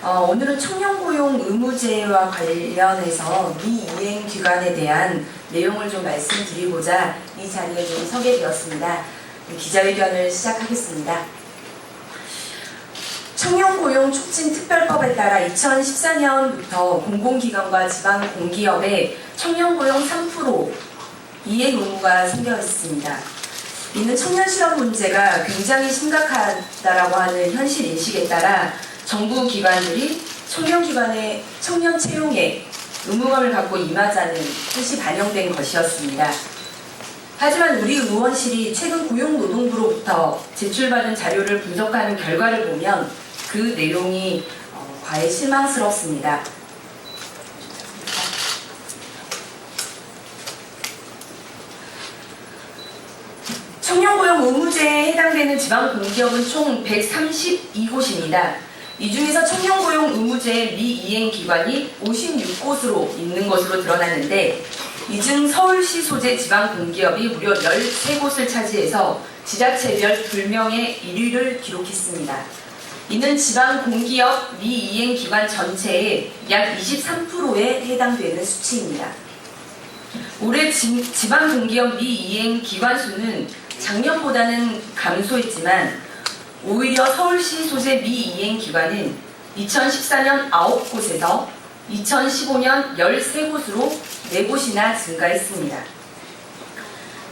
오늘은 청년고용 의무제와 관련해서 미이행 기관에 대한 내용을 좀 말씀드리고자 이 자리에 좀 서게 되었습니다. 기자회견을 시작하겠습니다. 청년고용 촉진특별법에 따라 2014년부터 공공기관과 지방공기업에 청년고용 3% 이행 의무가 생겨 있습니다. 이는 청년실업 문제가 굉장히 심각하다라고 하는 현실 인식에 따라 정부 기관들이 청년기관의 청년 채용에 의무감을 갖고 임하자는 뜻이 반영된 것이었습니다. 하지만 우리 의원실이 최근 고용노동부로부터 제출받은 자료를 분석하는 결과를 보면 그 내용이 과히 실망스럽습니다. 청년고용 의무제에 해당되는 지방공기업은 총 132곳입니다. 이 중에서 청년고용 의무제 미이행 기관이 56곳으로 있는 것으로 드러났는데, 이 중 서울시 소재 지방공기업이 무려 13곳을 차지해서 지자체별 불명예 1위를 기록했습니다. 이는 지방공기업 미이행 기관 전체의 약 23%에 해당되는 수치입니다. 올해 지방공기업 미이행 기관 수는 작년보다는 감소했지만 오히려 서울시 소재 미이행 기관은 2014년 9곳에서 2015년 13곳으로 4곳이나 증가했습니다.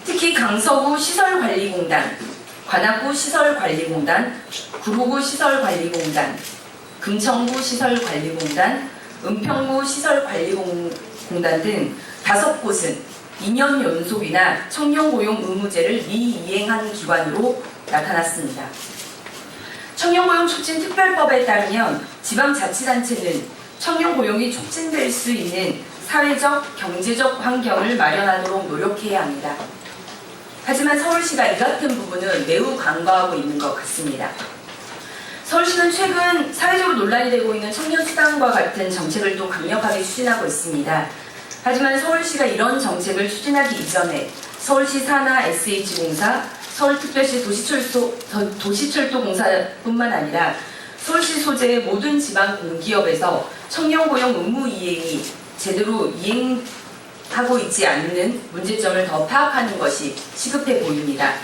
특히 강서구 시설관리공단, 관악구 시설관리공단, 구로구 시설관리공단, 금천구 시설관리공단, 은평구 시설관리공단 등 5곳은 2년 연속이나 청년고용 의무제를 미이행한 기관으로 나타났습니다. 청년고용 촉진특별법에 따르면 지방자치단체는 청년고용이 촉진될 수 있는 사회적, 경제적 환경을 마련하도록 노력해야 합니다. 하지만 서울시가 이 같은 부분을 매우 간과하고 있는 것 같습니다. 서울시는 최근 사회적으로 논란이 되고 있는 청년수당과 같은 정책을 또 강력하게 추진하고 있습니다. 하지만 서울시가 이런 정책을 추진하기 이전에 서울시 산하 SH공사, 서울특별시 도시철도공사뿐만 아니라 서울시 소재의 모든 지방공기업에서 청년고용 의무 이행이 제대로 이행하고 있지 않는 문제점을 더 파악하는 것이 시급해 보입니다.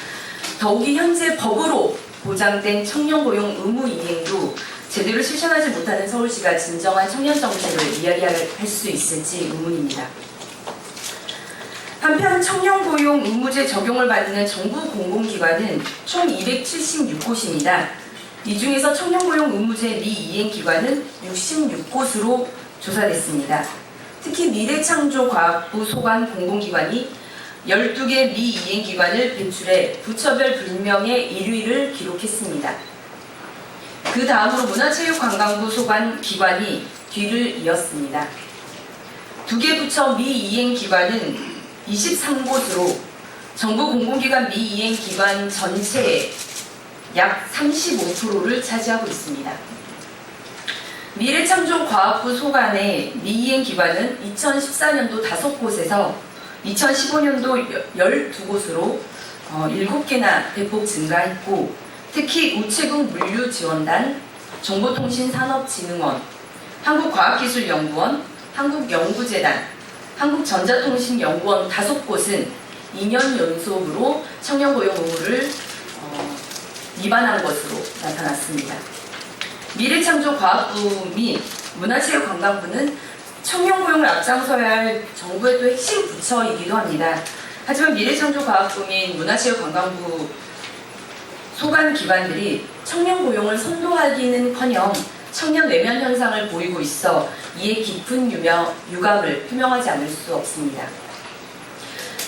더욱이 현재 법으로 보장된 청년고용 의무 이행도 제대로 실천하지 못하는 서울시가 진정한 청년 정책을 이야기할 수 있을지 의문입니다. 한편 청년고용 의무제 적용을 받는 정부 공공기관은 총 276곳입니다. 이 중에서 청년고용 의무제 미이행 기관은 66곳으로 조사됐습니다. 특히 미래창조과학부 소관 공공기관이 12개 미이행 기관을 배출해 부처별 불명예 1위를 기록했습니다. 그 다음으로 문화체육관광부 소관 기관이 뒤를 이었습니다. 2개 부처 미이행 기관은 23곳으로 정부 공공기관 미이행 기관 전체의 약 35%를 차지하고 있습니다. 미래창조과학부 소관의 미이행 기관은 2014년도 5곳에서 2015년도 12곳으로 7개나 대폭 증가했고, 특히 우체국 물류지원단, 정보통신산업진흥원, 한국과학기술연구원, 한국연구재단, 한국전자통신연구원 5곳은 2년 연속으로 청년고용 의무를 위반한 것으로 나타났습니다. 미래창조과학부 및 문화체육관광부는 청년고용을 앞장서야 할 정부의 또 핵심 부처이기도 합니다. 하지만 미래창조과학부 및 문화체육관광부 소관 기관들이 청년고용을 선도하기는커녕 청년 외면 현상을 보이고 있어 이에 깊은 유감을 표명하지 않을 수 없습니다.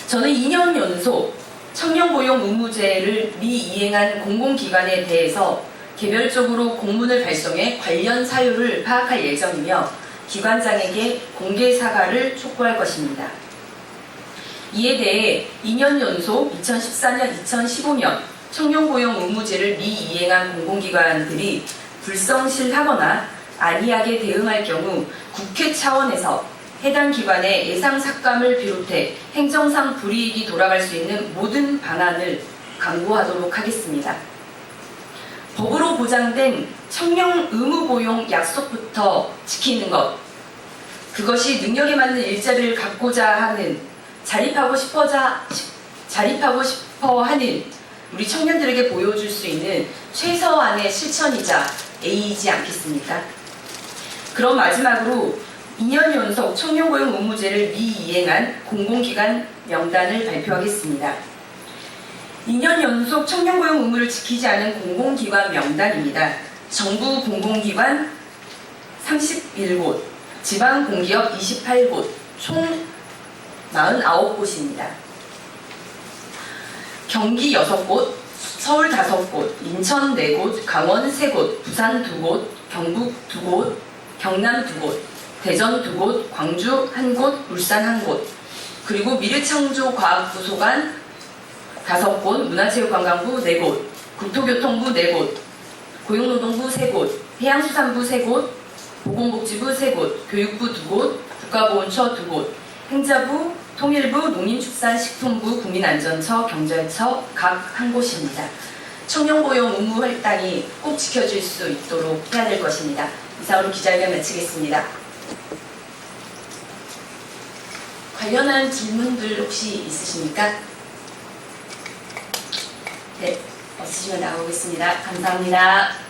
저는 2년 연속 청년고용 의무제를 미이행한 공공기관에 대해서 개별적으로 공문을 발송해 관련 사유를 파악할 예정이며 기관장에게 공개 사과를 촉구할 것입니다. 이에 대해 2년 연속 2014년, 2015년 청년고용 의무제를 미이행한 공공기관들이 불성실하거나 안이하게 대응할 경우 국회 차원에서 해당 기관의 예상 삭감을 비롯해 행정상 불이익이 돌아갈 수 있는 모든 방안을 강구하도록 하겠습니다. 법으로 보장된 청년 의무 고용 약속부터 지키는 것, 그것이 능력에 맞는 일자리를 갖고자 하는, 자립하고 싶어 하는 우리 청년들에게 보여줄 수 있는 최소한의 실천이자 A이지 않겠습니까? 그럼 마지막으로 2년 연속 청년고용 의무제를 미이행한 공공기관 명단을 발표하겠습니다. 2년 연속 청년고용 의무를 지키지 않은 공공기관 명단입니다. 정부 공공기관 31곳, 지방공기업 28곳, 총 49곳입니다. 경기 6곳, 서울 5곳, 인천 4곳, 강원 3곳, 부산 2곳, 경북 2곳, 경남 2곳, 대전 2곳, 광주 1곳, 울산 1곳, 그리고 미래창조과학부소관 5곳, 문화체육관광부 4곳, 국토교통부 4곳, 고용노동부 3곳, 해양수산부 3곳, 보건복지부 3곳, 교육부 2곳, 국가보훈처 2곳, 행자부, 통일부, 농림축산식품부, 국민안전처, 경찰처 각 1곳입니다. 청년고용 의무 할당이 꼭 지켜질 수 있도록 해야 될 것입니다. 이상으로 기자회견 마치겠습니다. 관련한 질문들 혹시 있으십니까? 네, 없으시면 나가보겠습니다. 감사합니다.